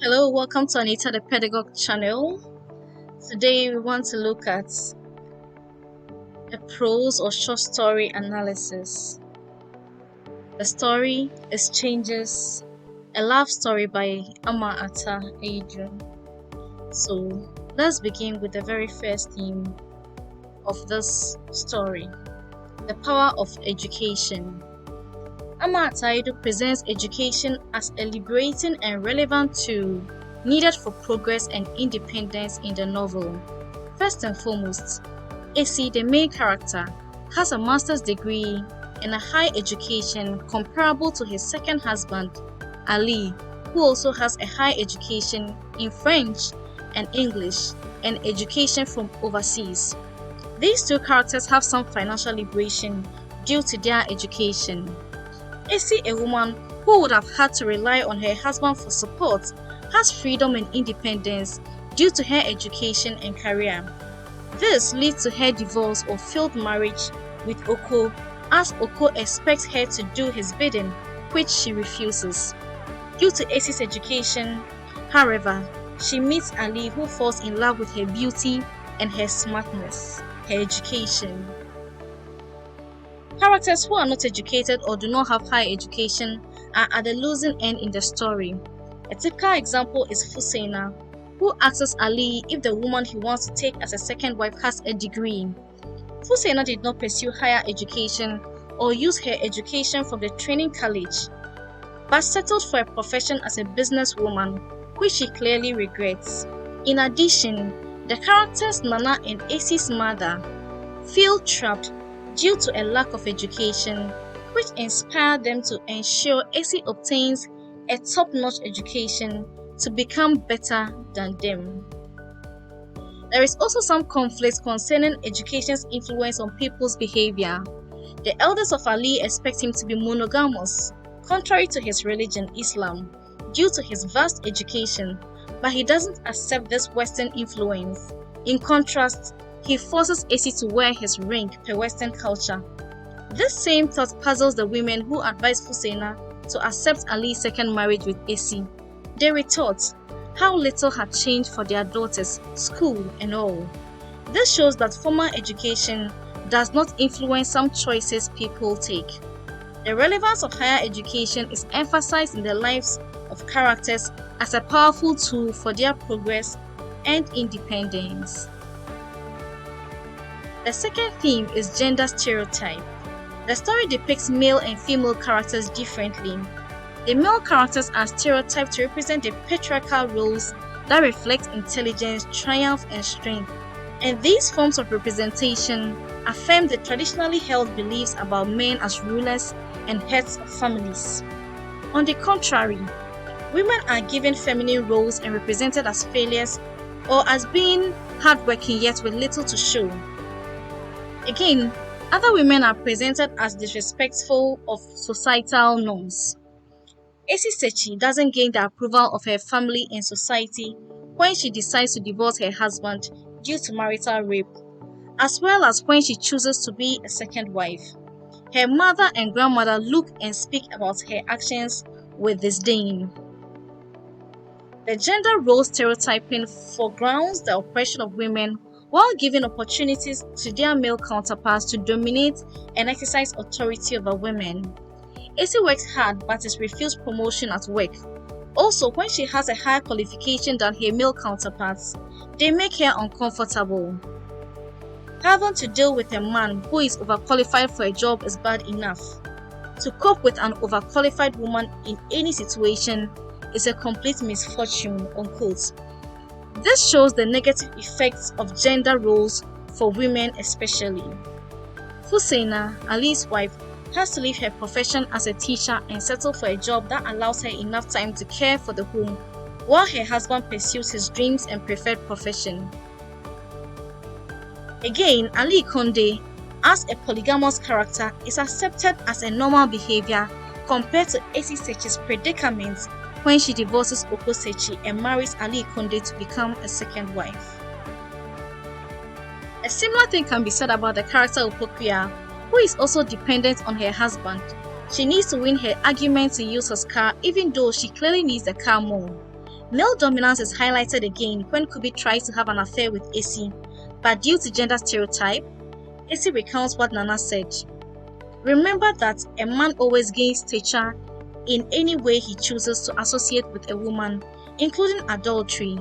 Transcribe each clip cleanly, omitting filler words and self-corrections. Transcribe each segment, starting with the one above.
Hello, welcome to Anita the Pedagogue channel. Today we want to look at a prose or short story analysis. The story is Changes, a love story by Ama Ata Aidoo. So let's begin with the very first theme of this story, the power of education. Ama Ata Aidoo presents education as a liberating and relevant tool needed for progress and independence in the novel. First and foremost, Esi, the main character, has a master's degree and a high education comparable to his second husband, Ali, who also has a high education in French and English and education from overseas. These two characters have some financial liberation due to their education. Esi, a woman who would have had to rely on her husband for support, has freedom and independence due to her education and career. This leads to her divorce or failed marriage with Oko, as Oko expects her to do his bidding, which she refuses. Due to Esi's education, however, she meets Ali, who falls in love with her beauty and her smartness, her education. Characters who are not educated or do not have high education are at the losing end in the story. A typical example is Fusaina, who asks Ali if the woman he wants to take as a second wife has a degree. Fusaina did not pursue higher education or use her education from the training college, but settled for a profession as a businesswoman, which she clearly regrets. In addition, the characters Nana and Esi's mother feel trapped due to a lack of education, which inspired them to ensure Esi obtains a top-notch education to become better than them. There is also some conflict concerning education's influence on people's behavior. The elders of Ali expect him to be monogamous, contrary to his religion, Islam, due to his vast education, but he doesn't accept this Western influence. In contrast, he forces Esi to wear his ring per Western culture. This same thought puzzles the women who advise Fusaina to accept Ali's second marriage with Esi. They retort how little had changed for their daughters, school and all. This shows that formal education does not influence some choices people take. The relevance of higher education is emphasized in the lives of characters as a powerful tool for their progress and independence. The second theme is gender stereotype. The story depicts male and female characters differently. The male characters are stereotyped to represent the patriarchal roles that reflect intelligence, triumph, and strength. And these forms of representation affirm the traditionally held beliefs about men as rulers and heads of families. On the contrary, women are given feminine roles and represented as failures or as being hardworking yet with little to show. Again, other women are presented as disrespectful of societal norms. Esi Sechi doesn't gain the approval of her family and society when she decides to divorce her husband due to marital rape, as well as when she chooses to be a second wife. Her mother and grandmother look and speak about her actions with disdain. The gender role stereotyping foregrounds the oppression of women while giving opportunities to their male counterparts to dominate and exercise authority over women. Esi works hard but is refused promotion at work. Also, when she has a higher qualification than her male counterparts, they make her uncomfortable. Having to deal with a man who is overqualified for a job is bad enough. To cope with an overqualified woman in any situation is a complete misfortune, unquote. This shows the negative effects of gender roles for women especially. Fusaina, Ali's wife, has to leave her profession as a teacher and settle for a job that allows her enough time to care for the home while her husband pursues his dreams and preferred profession. Again, Ali Konde, as a polygamous character, is accepted as a normal behavior compared to Esi Sechi's predicament when she divorces Oko Sechi and marries Ali Konde to become a second wife. A similar thing can be said about the character Opokuya, who is also dependent on her husband. She needs to win her argument to use his car even though she clearly needs the car more. Male dominance is highlighted again when Kubi tries to have an affair with Esi, but due to gender stereotype, Esi recounts what Nana said. Remember that a man always gains stature in any way he chooses to associate with a woman, including adultery,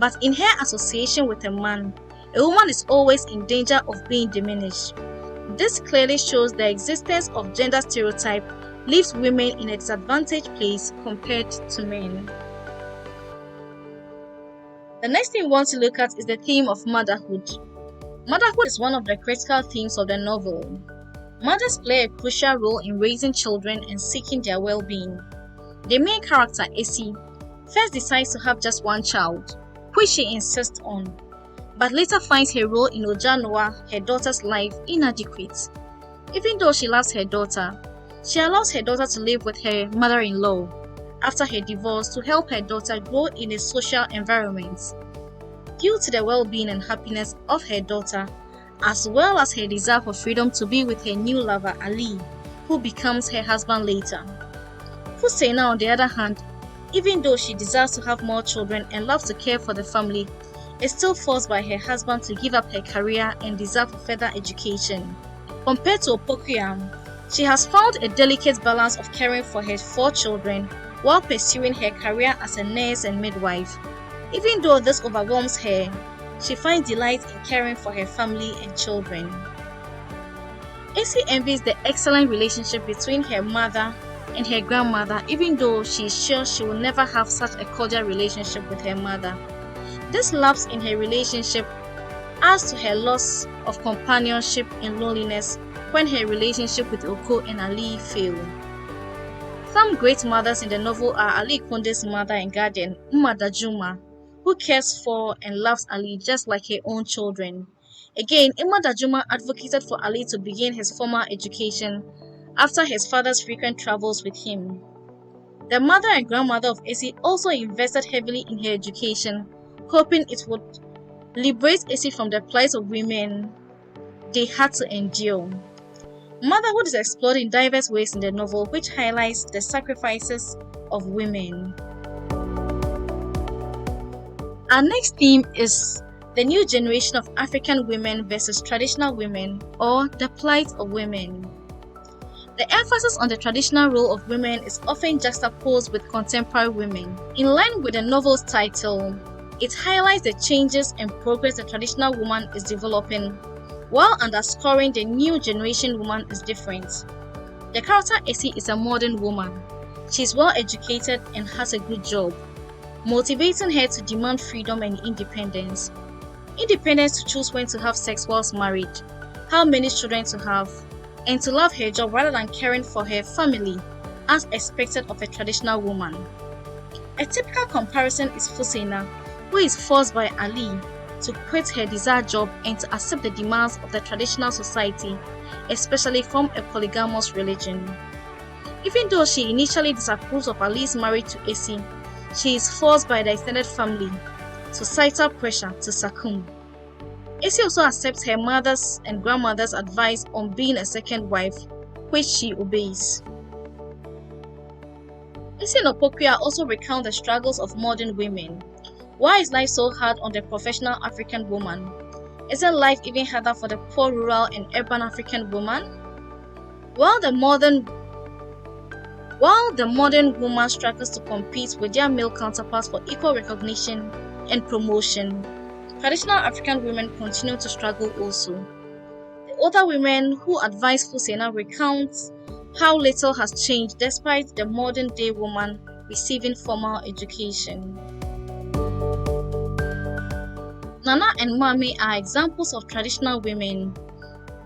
but in her association with a woman is always in danger of being diminished. This clearly shows the existence of gender stereotype leaves women in a disadvantaged place compared to men. The next thing we want to look at is the theme of motherhood. Motherhood is one of the critical themes of the novel. Mothers play a crucial role in raising children and seeking their well-being. The main character, Esi, first decides to have just one child, which she insists on, but later finds her role in Ojanoa, her daughter's life, inadequate. Even though she loves her daughter, she allows her daughter to live with her mother-in-law after her divorce to help her daughter grow in a social environment. Due to the well-being and happiness of her daughter, as well as her desire for freedom to be with her new lover Ali, who becomes her husband later. Fusaina, on the other hand, even though she desires to have more children and loves to care for the family, is still forced by her husband to give up her career and desire for further education. Compared to Opokuya, she has found a delicate balance of caring for her 4 children while pursuing her career as a nurse and midwife. Even though this overwhelms her, she finds delight in caring for her family and children. Esi envies the excellent relationship between her mother and her grandmother, even though she is sure she will never have such a cordial relationship with her mother. This lapse in her relationship adds to her loss of companionship and loneliness when her relationship with Oko and Ali fail. Some great mothers in the novel are Ali Konde's mother and guardian, Dajuma, who cares for and loves Ali just like her own children. Again, Dajuma advocated for Ali to begin his formal education after his father's frequent travels with him. The mother and grandmother of Esi also invested heavily in her education, hoping it would liberate Esi from the plight of women they had to endure. Motherhood is explored in diverse ways in the novel, which highlights the sacrifices of women. Our next theme is the new generation of African women versus traditional women, or the plight of women. The emphasis on the traditional role of women is often juxtaposed with contemporary women. In line with the novel's title, it highlights the changes and progress the traditional woman is developing, while underscoring the new generation woman is different. The character Esi is a modern woman. She is well educated and has a good job, motivating her to demand freedom and independence. Independence to choose when to have sex whilst married, how many children to have, and to love her job rather than caring for her family as expected of a traditional woman. A typical comparison is Fusaina, who is forced by Ali to quit her desired job and to accept the demands of the traditional society, especially from a polygamous religion. Even though she initially disapproves of Ali's marriage to Esi, she is forced by the extended family, societal pressure to succumb. Esi also accepts her mother's and grandmother's advice on being a second wife, which she obeys. Esi and Opokuya also recount the struggles of modern women. Why is life so hard on the professional African woman? Isn't life even harder for the poor rural and urban African woman? While the modern woman struggles to compete with their male counterparts for equal recognition and promotion, traditional African women continue to struggle also. The older women who advise Fusaina recount how little has changed despite the modern day woman receiving formal education. Nana and Mami are examples of traditional women.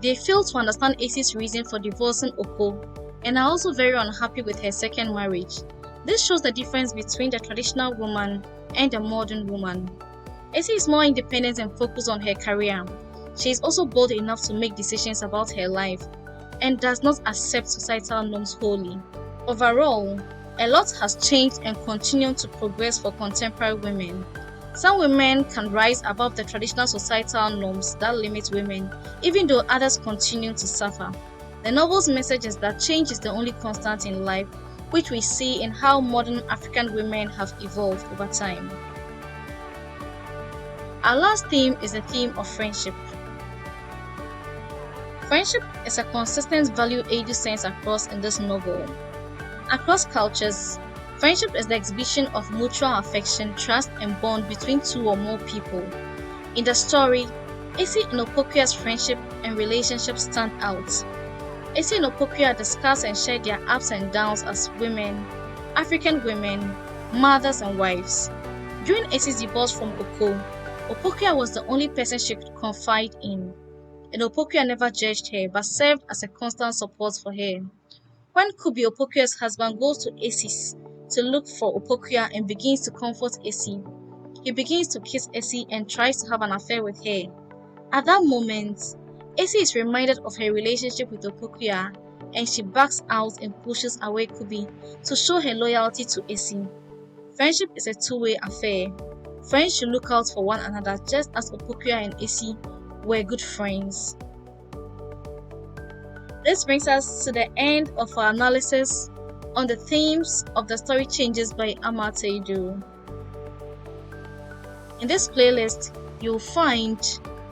They fail to understand Esi's reason for divorcing Oko and are also very unhappy with her second marriage. This shows the difference between the traditional woman and the modern woman. Esi is more independent and focused on her career. She is also bold enough to make decisions about her life and does not accept societal norms wholly. Overall, a lot has changed and continues to progress for contemporary women. Some women can rise above the traditional societal norms that limit women, even though others continue to suffer. The novel's message is that change is the only constant in life, which we see in how modern African women have evolved over time. Our last theme is the theme of friendship. Friendship is a consistent value Aidoo sends across in this novel. Across cultures, friendship is the exhibition of mutual affection, trust, and bond between two or more people. In the story, Esi and Opokua's friendship and relationship stand out. Esi and Opokua discuss and share their ups and downs as women, African women, mothers, and wives. During Esi's divorce from Oko, Opokua was the only person she could confide in, and Opokua never judged her but served as a constant support for her. When Kubi, Opokua's husband, goes to Esi's to look for Opokua and begins to comfort Esi, he begins to kiss Esi and tries to have an affair with her. At that moment, Esi is reminded of her relationship with Opokua and she backs out and pushes away Kubi to show her loyalty to Esi. Friendship is a two-way affair. Friends should look out for one another just as Opokua and Esi were good friends. This brings us to the end of our analysis on the themes of the story Changes by Ama Ata Aidoo. In this playlist, you'll find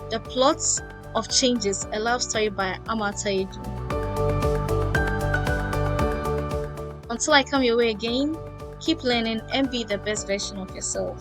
the plots of Changes, a love story by Ama Ata Aidoo. Until I come your way again, keep learning and be the best version of yourself.